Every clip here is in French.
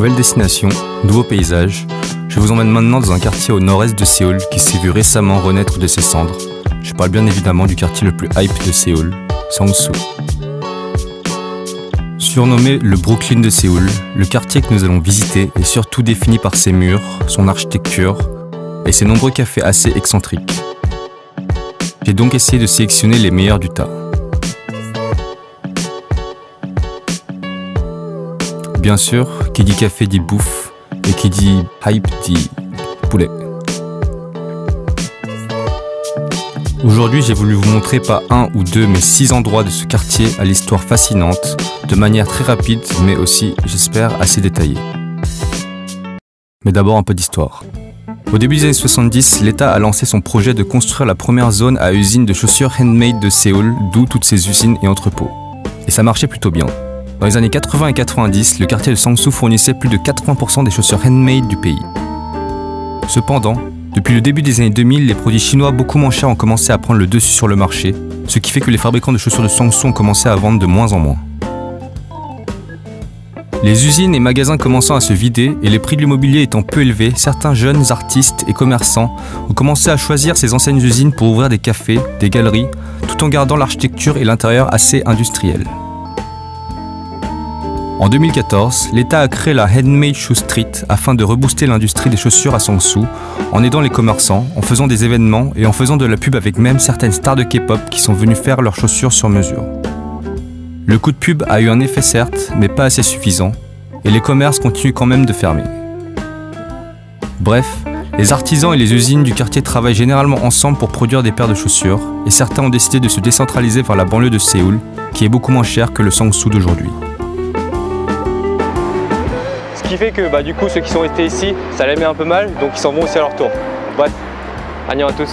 Nouvelle destination, nouveau paysage. Je vous emmène maintenant dans un quartier au nord-est de Séoul qui s'est vu récemment renaître de ses cendres. Je parle bien évidemment du quartier le plus hype de Séoul, Songsu. Surnommé le Brooklyn de Séoul, le quartier que nous allons visiter est surtout défini par ses murs, son architecture et ses nombreux cafés assez excentriques. J'ai donc essayé de sélectionner les meilleurs du tas. Bien sûr, qui dit café dit bouffe, et qui dit hype dit poulet. Aujourd'hui, j'ai voulu vous montrer pas un ou deux, mais 6 endroits de ce quartier à l'histoire fascinante, de manière très rapide, mais aussi, j'espère, assez détaillée. Mais d'abord un peu d'histoire. Au début des années 70, l'État a lancé son projet de construire la première zone à usine de chaussures handmade de Séoul, d'où toutes ces usines et entrepôts. Et ça marchait plutôt bien. Dans les années 80 et 90, le quartier de Songsu fournissait plus de 80% des chaussures handmade du pays. Cependant, depuis le début des années 2000, les produits chinois beaucoup moins chers ont commencé à prendre le dessus sur le marché, ce qui fait que les fabricants de chaussures de Songsu ont commencé à vendre de moins en moins. Les usines et magasins commençant à se vider et les prix de l'immobilier étant peu élevés, certains jeunes artistes et commerçants ont commencé à choisir ces anciennes usines pour ouvrir des cafés, des galeries, tout en gardant l'architecture et l'intérieur assez industriels. En 2014, l'État a créé la Handmade Shoe Street afin de rebooster l'industrie des chaussures à Songsu, en aidant les commerçants, en faisant des événements et en faisant de la pub avec même certaines stars de K-pop qui sont venues faire leurs chaussures sur mesure. Le coup de pub a eu un effet certes, mais pas assez suffisant, et les commerces continuent quand même de fermer. Bref, les artisans et les usines du quartier travaillent généralement ensemble pour produire des paires de chaussures, et certains ont décidé de se décentraliser vers la banlieue de Séoul, qui est beaucoup moins chère que le Songsu d'aujourd'hui. Ce qui fait que du coup ceux qui sont restés ici, ça les met un peu mal, donc ils s'en vont aussi à leur tour. Bref, annyeong à tous.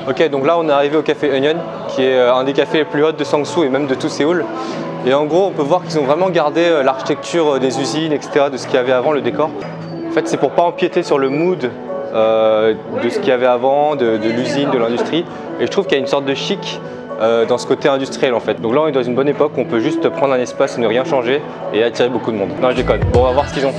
Ok, donc là on est arrivé au café Onion, qui est un des cafés les plus hauts de Songsu et même de tout Séoul. Et en gros, on peut voir qu'ils ont vraiment gardé l'architecture des usines, etc., de ce qu'il y avait avant, le décor. En fait, c'est pour pas empiéter sur le mood de ce qu'il y avait avant, de l'usine, de l'industrie. Et je trouve qu'il y a une sorte de chic dans ce côté industriel en fait. Donc là, on est dans une bonne époque où on peut juste prendre un espace et ne rien changer et attirer beaucoup de monde. Non, je déconne. Bon, on va voir ce qu'ils ont.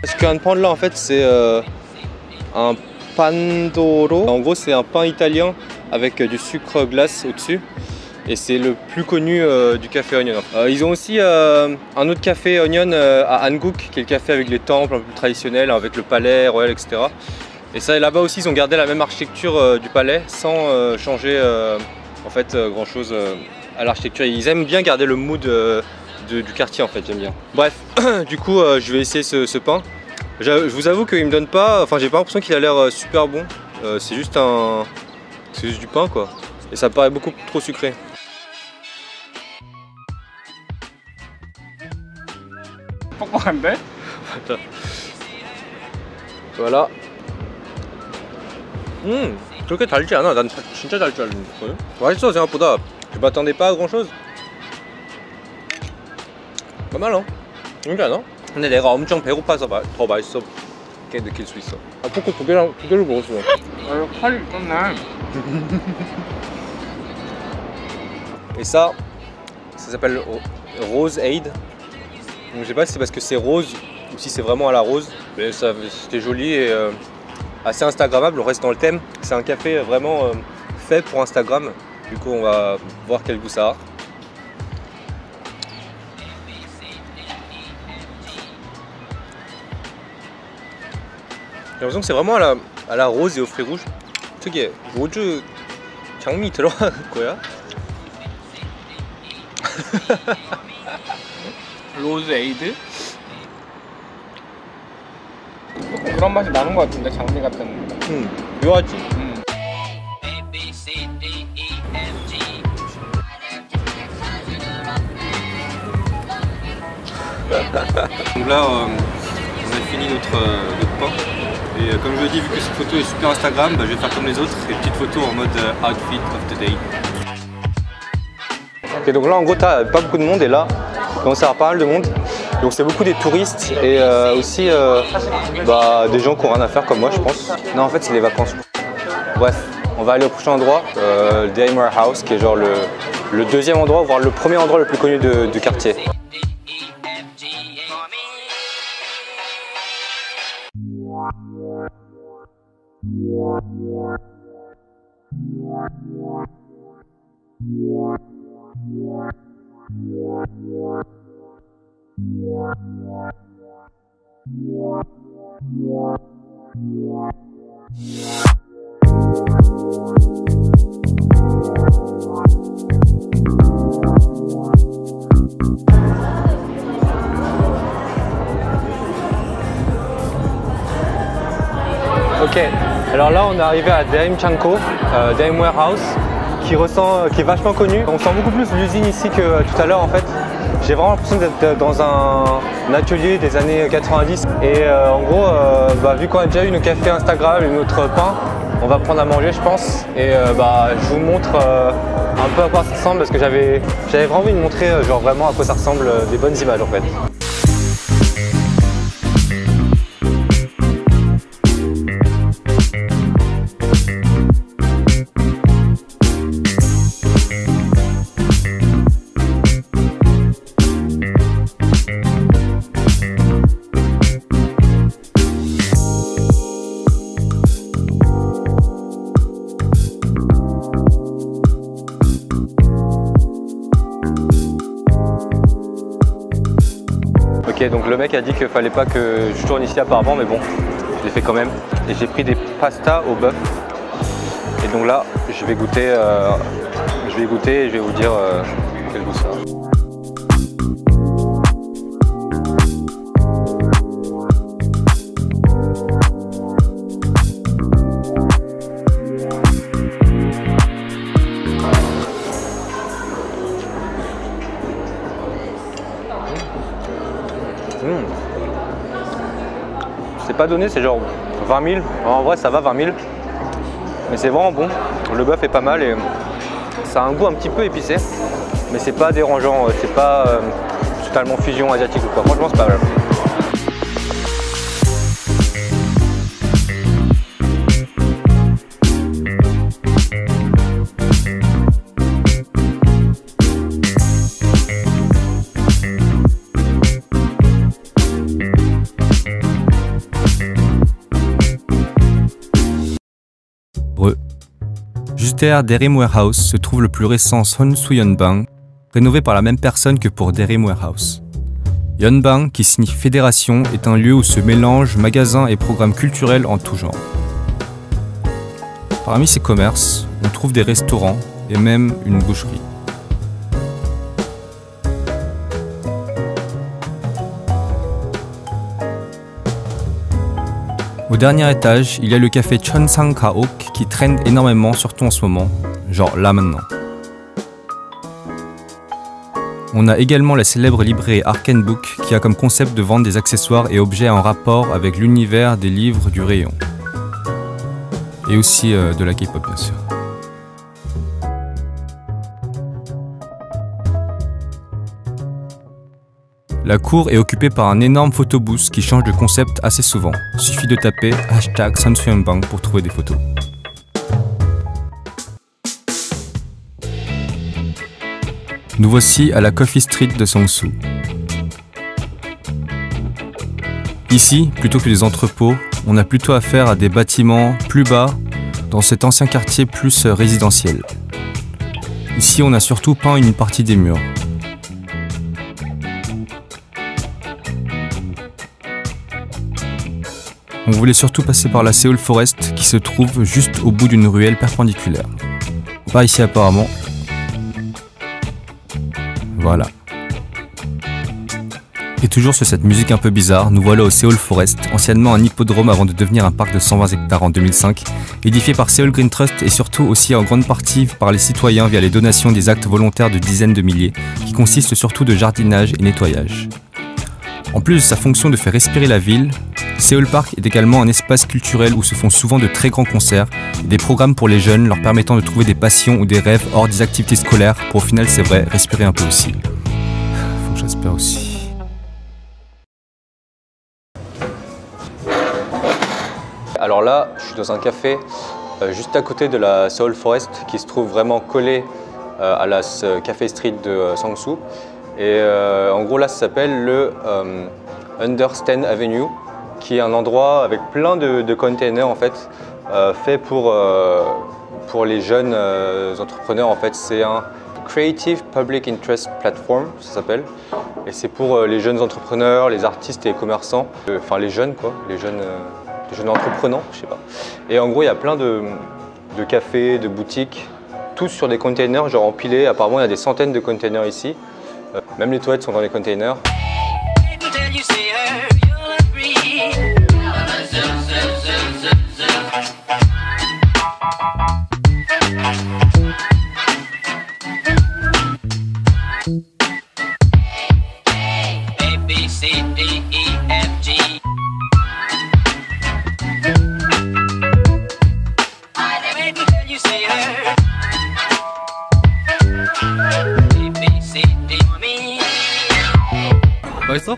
Ce qu'on vient de prendre là en fait c'est un pandoro. En gros c'est un pain italien avec du sucre glace au-dessus et c'est le plus connu du café Onion. Ils ont aussi un autre café Onion à Hanguk qui est le café avec les temples un peu plus traditionnels avec le palais royal, etc. Et ça là-bas aussi ils ont gardé la même architecture du palais sans changer en fait grand chose à l'architecture. Ils aiment bien garder le mood du quartier en fait, j'aime bien. Bref, du coup je vais essayer ce pain. Je vous avoue qu'il me donne pas, enfin j'ai pas l'impression qu'il a l'air super bon. C'est juste du pain quoi. Et ça paraît beaucoup trop sucré. Voilà. 그렇게 달지 않아. 난 진짜 달 줄 알았거든. 맛있어 생각보다. Je m'attendais pas à grand chose. Pas mal hein. 그러지 않아? 근데 내가 엄청 배고파서 더 맛있게 느낄 수 있어. 아, 포크 두 개를 먹었어. 아, 칼이 있었네. Et ça s'appelle Rose Aid. Donc, je sais pas si c'est parce que c'est rose ou si c'est vraiment à la rose. Mais c'était joli et assez instagrammable. On reste dans le thème. C'est un café vraiment fait pour Instagram. Du coup, on va voir quel goût ça a. J'ai l'impression que c'est vraiment à la rose et aux fruits rouges. 특이해. 로즈 장미 들어간 거야? 로즈에이드? 그런 맛이 나는 것 같은데, 장미 같은. 묘하지. Donc là, on a fini notre pain. Et comme je le dis, vu que cette photo est super Instagram, je vais faire comme les autres, des petites photos en mode outfit of the day. Ok, donc là en gros t'as pas beaucoup de monde et là il commence à y avoir pas mal de monde. Donc c'est beaucoup des touristes et aussi des gens qui ont rien à faire comme moi je pense. Non en fait c'est les vacances. Bref, on va aller au prochain endroit, le Daimler House qui est genre le deuxième endroit, voire le premier endroit le plus connu du quartier. Ok, alors là on est arrivé à Daim Chanko, Daim Warehouse, qui est vachement connu. On sent beaucoup plus l'usine ici que tout à l'heure en fait. J'ai vraiment l'impression d'être dans un atelier des années 90 et en gros, vu qu'on a déjà eu nos cafés Instagram et notre pain, on va prendre à manger je pense et je vous montre un peu à quoi ça ressemble parce que j'avais vraiment envie de montrer genre vraiment à quoi ça ressemble, des bonnes images en fait. Ok, donc le mec a dit qu'il fallait pas que je tourne ici apparemment, mais bon, je l'ai fait quand même. Et j'ai pris des pastas au bœuf. Et donc là, je vais goûter et je vais vous dire quel goût ça a. C'est pas donné, c'est genre 20 000. En vrai, ça va 20 000. Mais c'est vraiment bon. Le bœuf est pas mal et ça a un goût un petit peu épicé. Mais c'est pas dérangeant, c'est pas totalement fusion asiatique ou quoi. Franchement, c'est pas mal. Juste derrière Darim Warehouse se trouve le plus récent Sonsu Yeonbang, rénové par la même personne que pour Darim Warehouse. Yeonbang, qui signifie fédération, est un lieu où se mélangent magasins et programmes culturels en tout genre. Parmi ces commerces, on trouve des restaurants et même une boucherie. Au dernier étage, il y a le café Cheonsang Gaok qui traîne énormément, surtout en ce moment, genre là maintenant. On a également la célèbre librairie Arcane Book qui a comme concept de vendre des accessoires et objets en rapport avec l'univers des livres du rayon. Et aussi de la K-pop bien sûr. La cour est occupée par un énorme photobooth qui change de concept assez souvent. Suffit de taper #SonsuYeonbang pour trouver des photos. Nous voici à la Coffee Street de Seongsu. Ici, plutôt que des entrepôts, on a plutôt affaire à des bâtiments plus bas dans cet ancien quartier plus résidentiel. Ici, on a surtout peint une partie des murs. On voulait surtout passer par la Seoul Forest qui se trouve juste au bout d'une ruelle perpendiculaire. Pas ici apparemment. Voilà. Et toujours sur cette musique un peu bizarre, nous voilà au Seoul Forest, anciennement un hippodrome avant de devenir un parc de 120 hectares en 2005, édifié par Seoul Green Trust et surtout aussi en grande partie par les citoyens via les donations des actes volontaires de dizaines de milliers, qui consistent surtout de jardinage et nettoyage. En plus de sa fonction de faire respirer la ville, Seoul Park est également un espace culturel où se font souvent de très grands concerts et des programmes pour les jeunes leur permettant de trouver des passions ou des rêves hors des activités scolaires pour au final, c'est vrai, respirer un peu aussi. Faut que j'espère aussi. Alors là, je suis dans un café juste à côté de la Seoul Forest qui se trouve vraiment collé à la Café Street de Sangsu. Et en gros là, ça s'appelle le Understand Avenue, qui est un endroit avec plein de containers en fait, fait pour les jeunes entrepreneurs. En fait, c'est un Creative Public Interest Platform, ça s'appelle. Et c'est pour les jeunes entrepreneurs, les artistes et les commerçants, enfin les jeunes quoi, les jeunes entreprenants, je sais pas. Et en gros, il y a plein de cafés, de boutiques, tous sur des containers, genre empilés. Apparemment, il y a des centaines de containers ici. Même les toilettes sont dans les containers. 맛있어?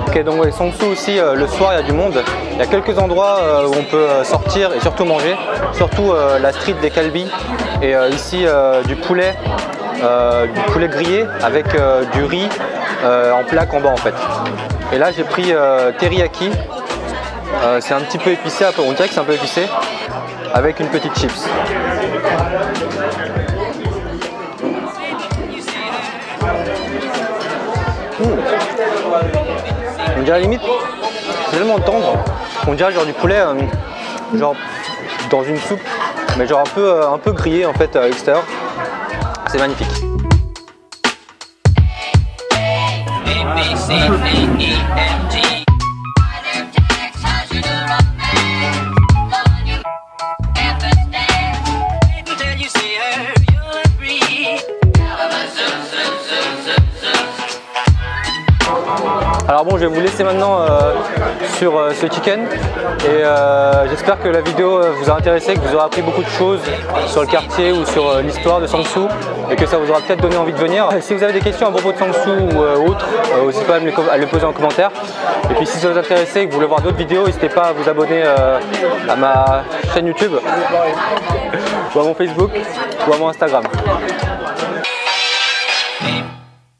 Ok, donc ouais, Sangsu aussi, le soir il y a du monde. Il y a quelques endroits où on peut sortir et surtout manger. Surtout la street des Kalbi et ici du poulet grillé avec du riz en plaque en bas en fait. Et là j'ai pris teriyaki, c'est un petit peu épicé, on dirait que c'est un peu épicé, avec une petite chips. On dirait limite, c'est tellement tendre, on dirait genre du poulet, genre dans une soupe, mais genre un peu grillé en fait à l'extérieur. C'est magnifique. Alors bon, je vais vous laisser maintenant sur ce chicken et j'espère que la vidéo vous a intéressé, que vous aurez appris beaucoup de choses sur le quartier ou sur l'histoire de Sangsu et que ça vous aura peut-être donné envie de venir. Si vous avez des questions à propos de Sangsu ou autres, n'hésitez pas à les poser en commentaire. Et puis si ça vous intéresse et que vous voulez voir d'autres vidéos, n'hésitez pas à vous abonner à ma chaîne YouTube ou à mon Facebook ou à mon Instagram.